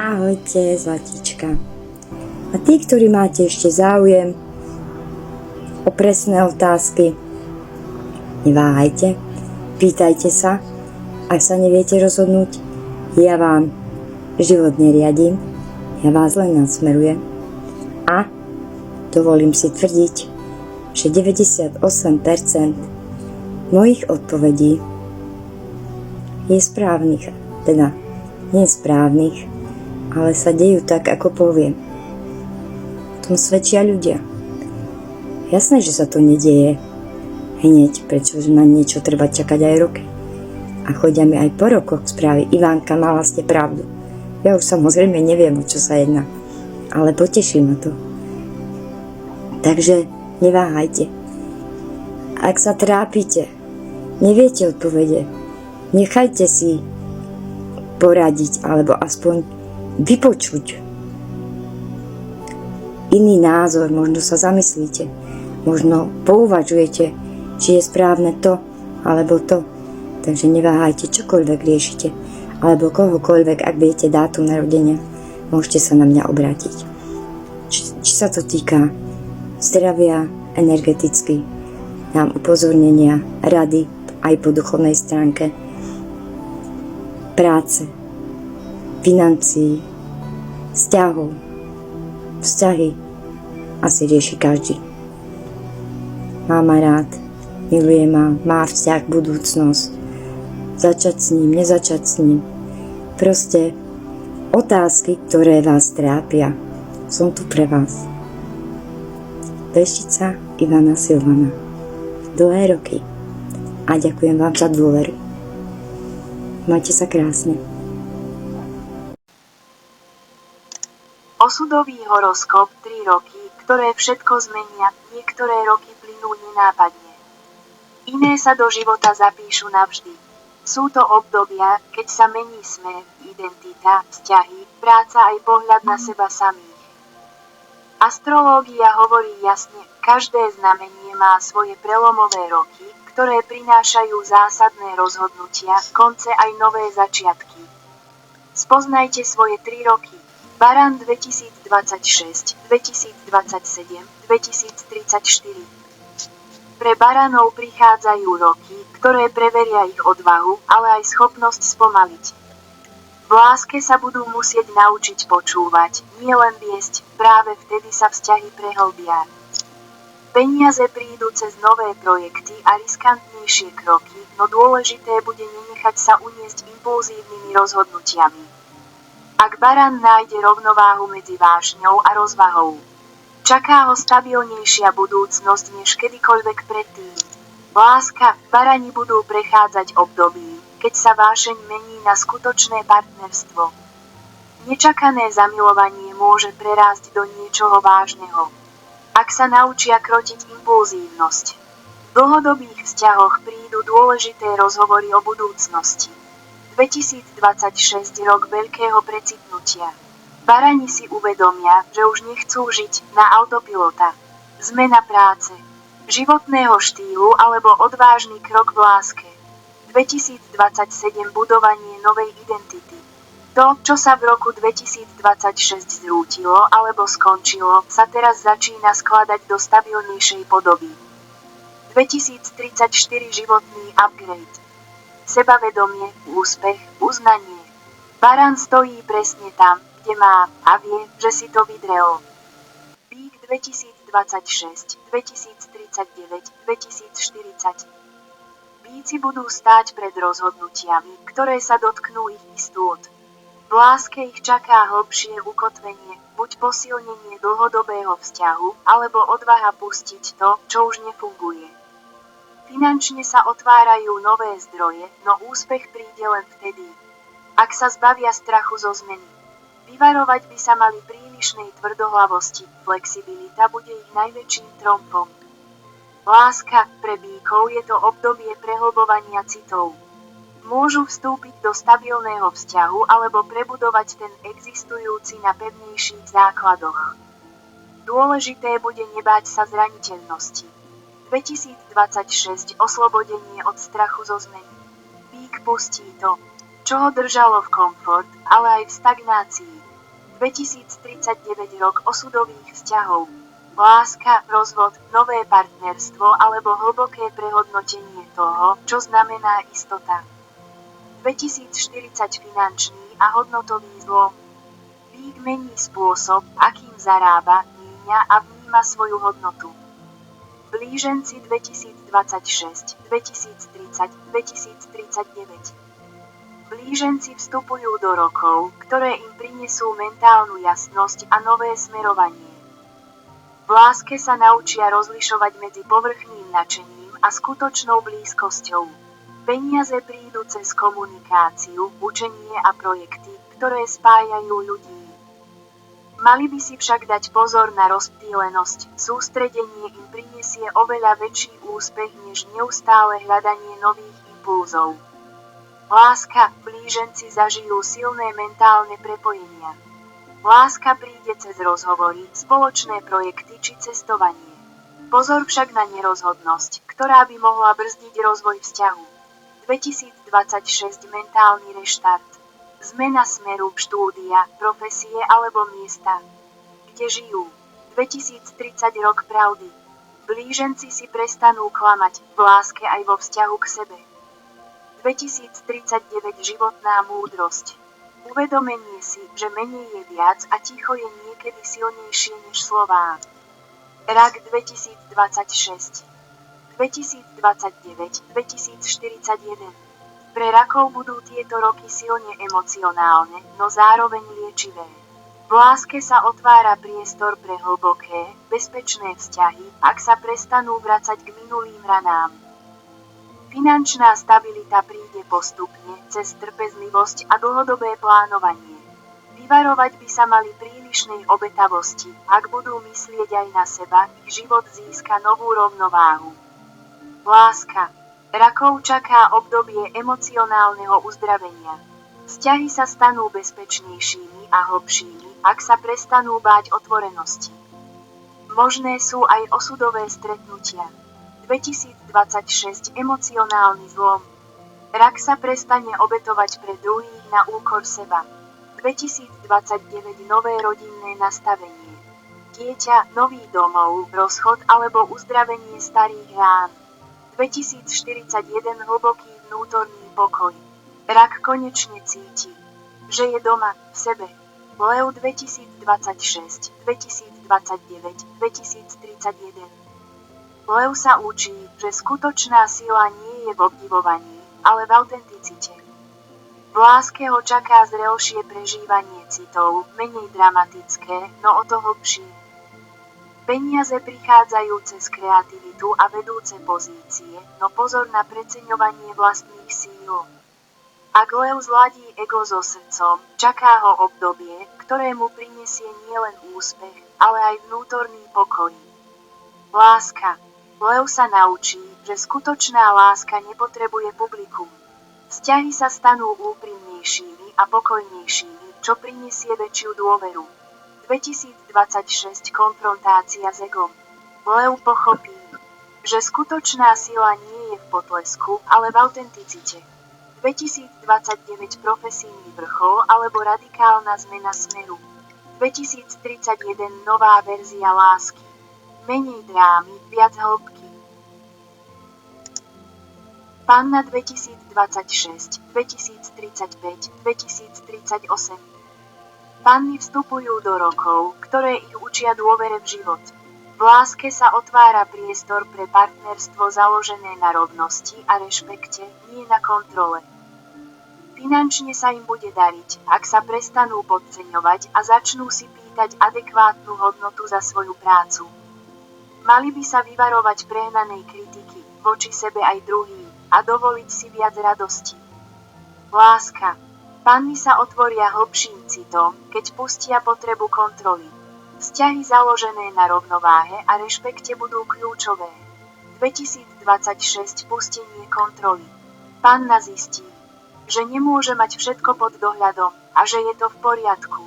Ahojte, zlatička. A tí, ktorí máte ešte záujem o presné otázky, neváhajte, pýtajte sa. Ak sa neviete rozhodnúť, ja vám život neriadím, ja vás len nasmerujem. A dovolím si tvrdiť, že 98% mojich odpovedí je správnych, teda nesprávnych, ale sa dejú tak, ako poviem. O tom svedčia ľudia. Jasné, že sa to nedieje hneď, pretože na niečo treba čakať aj roky. A chodia mi aj po rokoch správy: Ivánka, mala ste pravdu. Ja už samozrejme neviem, o čo sa jedná, ale poteší ma to. Takže neváhajte. Ak sa trápite, neviete odpovede, nechajte si poradiť, alebo aspoň vypočuť iný názor, možno sa zamyslíte, možno pouvažujete, či je správne to, alebo to. Takže neváhajte, čokoľvek riešite, alebo kohokoľvek, ak viete dátum narodenia, môžete sa na mňa obrátiť. Či sa to týka zdravia, energeticky, dám upozornenia, rady aj po duchovnej stránke, práce, financií, vzťahov. Vzťahy asi rieši každý. Má ma rád, miluje ma, má vzťah, budúcnosť. Začať s ním, nezačať s ním. Proste otázky, ktoré vás trápia, som tu pre vás. Veštica Ivana Silvana. Dlhé roky. A ďakujem vám za dôveru. Majte sa krásne. Osudový horoskop 3 roky, ktoré všetko zmenia, niektoré roky plynú nenápadne. Iné sa do života zapíšu navždy. Sú to obdobia, keď sa mení smer, identita, vzťahy, práca aj pohľad na seba samých. Astrológia hovorí jasne, každé znamenie má svoje prelomové roky, ktoré prinášajú zásadné rozhodnutia, konce aj nové začiatky. Spoznajte svoje 3 roky. Baran 2026, 2027, 2034. Pre baranov prichádzajú roky, ktoré preveria ich odvahu, ale aj schopnosť spomaliť. V láske sa budú musieť naučiť počúvať, nie len viesť, práve vtedy sa vzťahy prehlbia. Peniaze prídu cez nové projekty a riskantnejšie kroky, no dôležité bude nenechať sa uniesť impulzívnymi rozhodnutiami. Ak baran nájde rovnováhu medzi vášňou a rozvahou, čaká ho stabilnejšia budúcnosť než kedykoľvek predtým. Láska, barani budú prechádzať období, keď sa vášeň mení na skutočné partnerstvo. Nečakané zamilovanie môže prerásť do niečoho vážneho, ak sa naučia krotiť impulzívnosť. V dlhodobých vzťahoch prídu dôležité rozhovory o budúcnosti. 2026 rok veľkého precitnutia. Barani si uvedomia, že už nechcú žiť na autopilota. Zmena práce, životného štýlu alebo odvážny krok v láske. 2027 budovanie novej identity. To, čo sa v roku 2026 zrútilo alebo skončilo, sa teraz začína skladať do stabilnejšej podoby. 2034 životný upgrade. Sebavedomie, úspech, uznanie. Baran stojí presne tam, kde má, a vie, že si to vydrel. Bík 2026, 2039, 2040. Bíci budú stáť pred rozhodnutiami, ktoré sa dotknú ich istôt. V láske ich čaká hlbšie ukotvenie, buď posilnenie dlhodobého vzťahu, alebo odvaha pustiť to, čo už nefunguje. Finančne sa otvárajú nové zdroje, no úspech príde len vtedy, ak sa zbavia strachu zo zmeny. Vyvarovať by sa mali prílišnej tvrdohlavosti, flexibilita bude ich najväčším trompom. Láska, pre bíkov je to obdobie prehlbovania citov. Môžu vstúpiť do stabilného vzťahu alebo prebudovať ten existujúci na pevnejších základoch. Dôležité bude nebáť sa zraniteľnosti. 2026 oslobodenie od strachu zo zmeny. Bík pustí to, čo ho držalo v komfort, ale aj v stagnácii. 2039 rok osudových vzťahov. Láska, rozvod, nové partnerstvo alebo hlboké prehodnotenie toho, čo znamená istota. 2040 finančný a hodnotový zlom. Vík mení spôsob, akým zarába, míňa a vníma svoju hodnotu. Blíženci 2026, 2030, 2039. Blíženci vstupujú do rokov, ktoré im prinesú mentálnu jasnosť a nové smerovanie. V láske sa naučia rozlišovať medzi povrchným nadšením a skutočnou blízkosťou. Peniaze prídu cez komunikáciu, učenie a projekty, ktoré spájajú ľudí. Mali by si však dať pozor na rozptýlenosť, sústredenie im prinesie oveľa väčší úspech než neustále hľadanie nových impulzov. Láska, blíženci zažijú silné mentálne prepojenia. Láska príde cez rozhovory, spoločné projekty či cestovanie. Pozor však na nerozhodnosť, ktorá by mohla brzdiť rozvoj vzťahu. 2026 mentálny reštart. Zmena smeru, štúdia, profesie alebo miesta, kde žijú. 2030 rok pravdy. Blíženci si prestanú klamať, v láske aj vo vzťahu k sebe. 2039 životná múdrosť. Uvedomenie si, že menej je viac a ticho je niekedy silnejšie než slová. Rak 2026. 2029, 2041. Pre rakov budú tieto roky silne emocionálne, no zároveň liečivé. V láske sa otvára priestor pre hlboké, bezpečné vzťahy, ak sa prestanú vracať k minulým ranám. Finančná stabilita príde postupne, cez trpezlivosť a dlhodobé plánovanie. Vyvarovať by sa mali prílišnej obetavosti, ak budú myslieť aj na seba, ich život získa novú rovnováhu. Láska. Rakov čaká obdobie emocionálneho uzdravenia. Vzťahy sa stanú bezpečnejšími a hlbšími, ak sa prestanú báť otvorenosti. Možné sú aj osudové stretnutia. 2026 emocionálny zlom. Rak sa prestane obetovať pre druhých na úkor seba. 2029 nové rodinné nastavenie. Dieťa, nový domov, rozchod alebo uzdravenie starých rán. 2041 hlboký vnútorný pokoj. Rak konečne cíti, že je doma, v sebe. Lev 2026, 2029, 2031. Lev sa učí, že skutočná sila nie je v obdivovaní, ale v autenticite. V láske ho čaká zrelšie prežívanie citov, menej dramatické, no o to hlbšie. Peniaze prichádzajú cez kreativitu a vedúce pozície, no pozor na preceňovanie vlastných síl. Ak lev zladí ego so srdcom, čaká ho obdobie, ktoré mu prinesie nielen úspech, ale aj vnútorný pokoj. Láska. Lev sa naučí, že skutočná láska nepotrebuje publikum. Vzťahy sa stanú úprimnejšími a pokojnejšími, čo prinesie väčšiu dôveru. 2026 konfrontácia s egom. Lev pochopí, že skutočná sila nie je v potlesku, ale v autenticite. 2029 profesijný vrchol alebo radikálna zmena smeru. 2031 nová verzia lásky. Menej drámy, viac hĺbky. Panna 2026, 2035, 2038. Panny vstupujú do rokov, ktoré ich učia dôvere v život. V láske sa otvára priestor pre partnerstvo založené na rovnosti a rešpekte, nie na kontrole. Finančne sa im bude dariť, ak sa prestanú podceňovať a začnú si pýtať adekvátnu hodnotu za svoju prácu. Mali by sa vyvarovať prehnanej kritiky voči sebe aj druhým a dovoliť si viac radosti. Láska. Panny sa otvoria hlbším citom, keď pustia potrebu kontroly. Vzťahy založené na rovnováhe a rešpekte budú kľúčové. 2026 pustenie kontroly. Panna zistí, že nemôže mať všetko pod dohľadom a že je to v poriadku.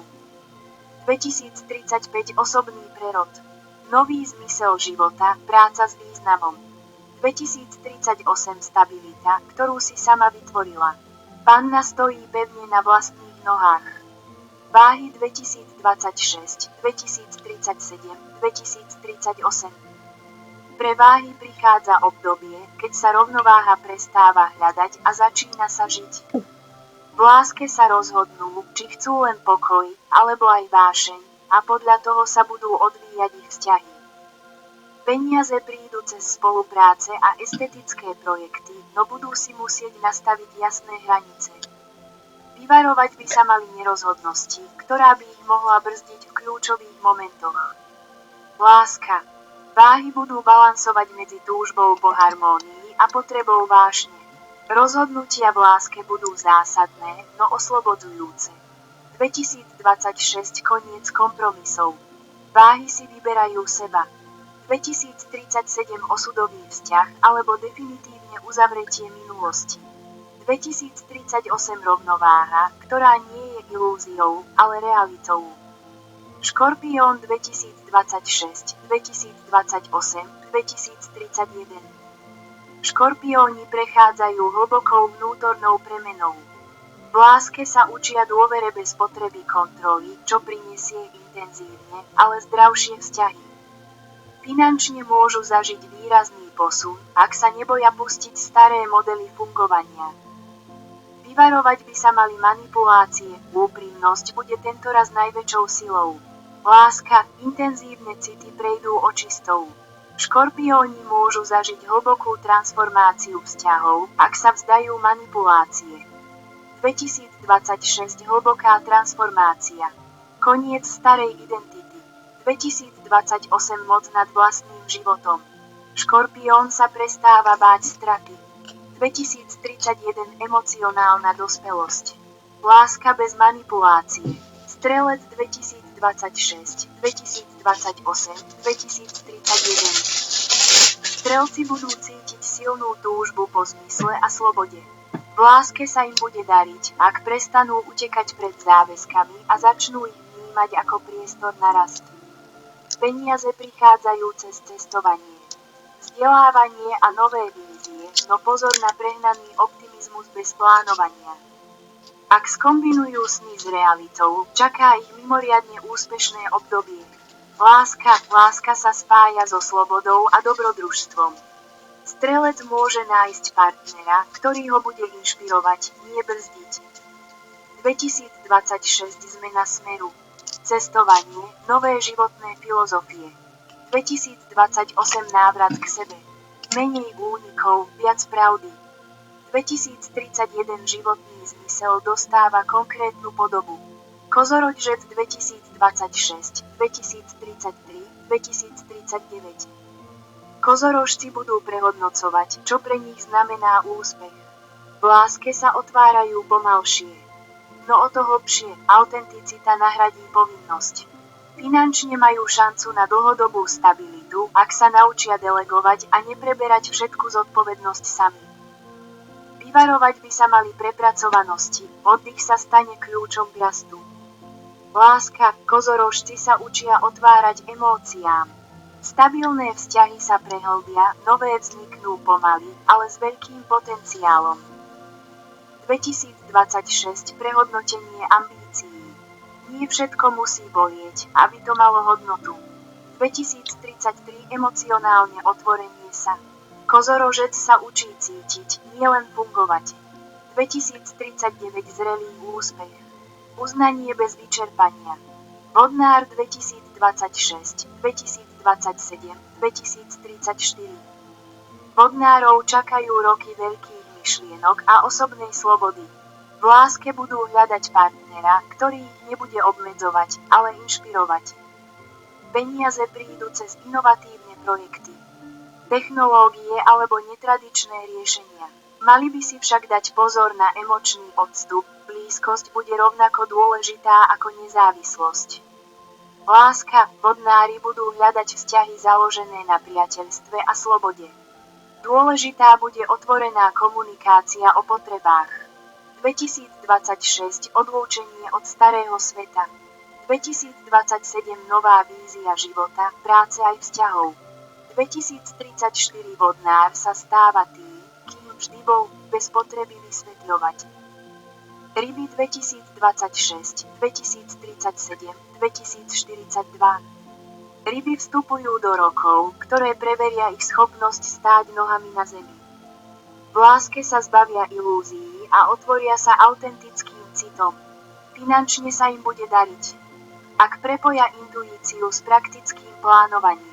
2035 osobný prerod. Nový zmysel života, práca s významom. 2038 stabilita, ktorú si sama vytvorila. Panna stojí pevne na vlastných nohách. Váhy 2026, 2037, 2038. Pre váhy prichádza obdobie, keď sa rovnováha prestáva hľadať a začína sa žiť. V láske sa rozhodnú, či chcú len pokoj, alebo aj vášeň, a podľa toho sa budú odvíjať ich vzťahy. Peniaze prídu cez spolupráce a estetické projekty, no budú si musieť nastaviť jasné hranice. Vyvarovať by sa mali nerozhodnosti, ktorá by ich mohla brzdiť v kľúčových momentoch. Láska. Váhy budú balansovať medzi túžbou po harmónii a potrebou vášne. Rozhodnutia v láske budú zásadné, no oslobodzujúce. 2026 koniec kompromisov. Váhy si vyberajú seba. 2037 osudový vzťah alebo definitívne uzavretie minulosti. 2038 rovnováha, ktorá nie je ilúziou, ale realitou. Škorpión 2026, 2028, 2031. Škorpióni prechádzajú hlbokou vnútornou premenou. V láske sa učia dôvere bez potreby kontroly, čo prinesie intenzívne, ale zdravšie vzťahy. Finančne môžu zažiť výrazný posun, ak sa neboja pustiť staré modely fungovania. Vyvarovať by sa mali manipulácie, úprimnosť bude tentoraz najväčšou silou. Láska, intenzívne city prejdú očistou. Škorpióni môžu zažiť hlbokú transformáciu vzťahov, ak sa vzdajú manipulácie. 2026 hlboká transformácia. Koniec starej identity. 2028 moc nad vlastným životom. Škorpión sa prestáva báť straty. 2031 emocionálna dospelosť. Láska bez manipulácie. Strelec 2026, 2028, 2031. Strelci budú cítiť silnú túžbu po zmysle a slobode. V láske sa im bude dariť, ak prestanú utekať pred záväzkami a začnú ich vnímať ako priestor na rast. Peniaze prichádzajú cez cestovanie, vzdelávanie a nové vízie, no pozor na prehnaný optimizmus bez plánovania. Ak skombinujú sny s realitou, čaká ich mimoriadne úspešné obdobie. Láska sa spája so slobodou a dobrodružstvom. Strelec môže nájsť partnera, ktorý ho bude inšpirovať, nie brzdiť. 2026 zmena smeru. Cestovanie, nové životné filozofie. 2028 návrat k sebe. Menej únikov, viac pravdy. 2031 životný zmysel dostáva konkrétnu podobu. Kozoroďžec 2026, 2033, 2039. Kozorožci budú prehodnocovať, čo pre nich znamená úspech. V láske sa otvárajú pomalšie. No o to hlbšie, autenticita nahradí povinnosť. Finančne majú šancu na dlhodobú stabilitu, ak sa naučia delegovať a nepreberať všetku zodpovednosť sami. Vyvarovať by sa mali prepracovanosti, oddych sa stane kľúčom k rastu. Láska, kozorožci sa učia otvárať emóciám. Stabilné vzťahy sa prehlbia, nové vzniknú pomaly, ale s veľkým potenciálom. 2026 prehodnotenie ambícií. Nie všetko musí bolieť, aby to malo hodnotu. 2033 emocionálne otvorenie sa. Kozorožec sa učí cítiť, nielen fungovať. 2039 zrelý úspech. Uznanie bez vyčerpania. Vodnár 2026, 2027, 2034. Vodnárov čakajú roky veľkých myšlienok a osobnej slobody. V láske budú hľadať partnera, ktorý ich nebude obmedzovať, ale inšpirovať. Peniaze prídu cez inovatívne projekty, technológie alebo netradičné riešenia. Mali by si však dať pozor na emočný odstup, blízkosť bude rovnako dôležitá ako nezávislosť. Láska, vodnári budú hľadať vzťahy založené na priateľstve a slobode. Dôležitá bude otvorená komunikácia o potrebách. 2026 odlúčenie od starého sveta. 2027 nová vízia života, práce aj vzťahov. 2034 vodnár sa stáva tým, kým vždy bol, bez potreby vysvetľovať. Ryby 2026, 2037, 2042. Ryby vstupujú do rokov, ktoré preveria ich schopnosť stáť nohami na zemi. V láske sa zbavia ilúzií a otvoria sa autentickým citom. Finančne sa im bude dariť, ak prepoja intuíciu s praktickým plánovaním.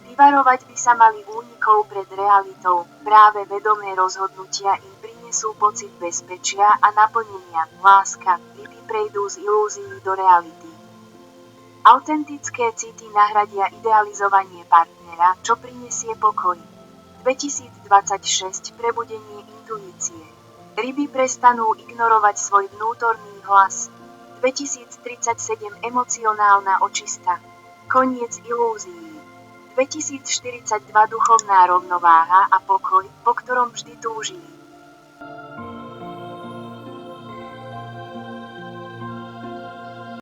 Vyvarovať by sa mali únikov pred realitou, práve vedomé rozhodnutia im prinesú pocit bezpečia a naplnenia. Láska, ryby prejdú z ilúzií do reality. Autentické city nahradia idealizovanie partnera, čo prinesie pokoj. 2026 Prebudenie intuície. Ryby prestanú ignorovať svoj vnútorný hlas. 2037 Emocionálna očista. Koniec ilúzií. 2042 Duchovná rovnováha a pokoj, po ktorom vždy túžili.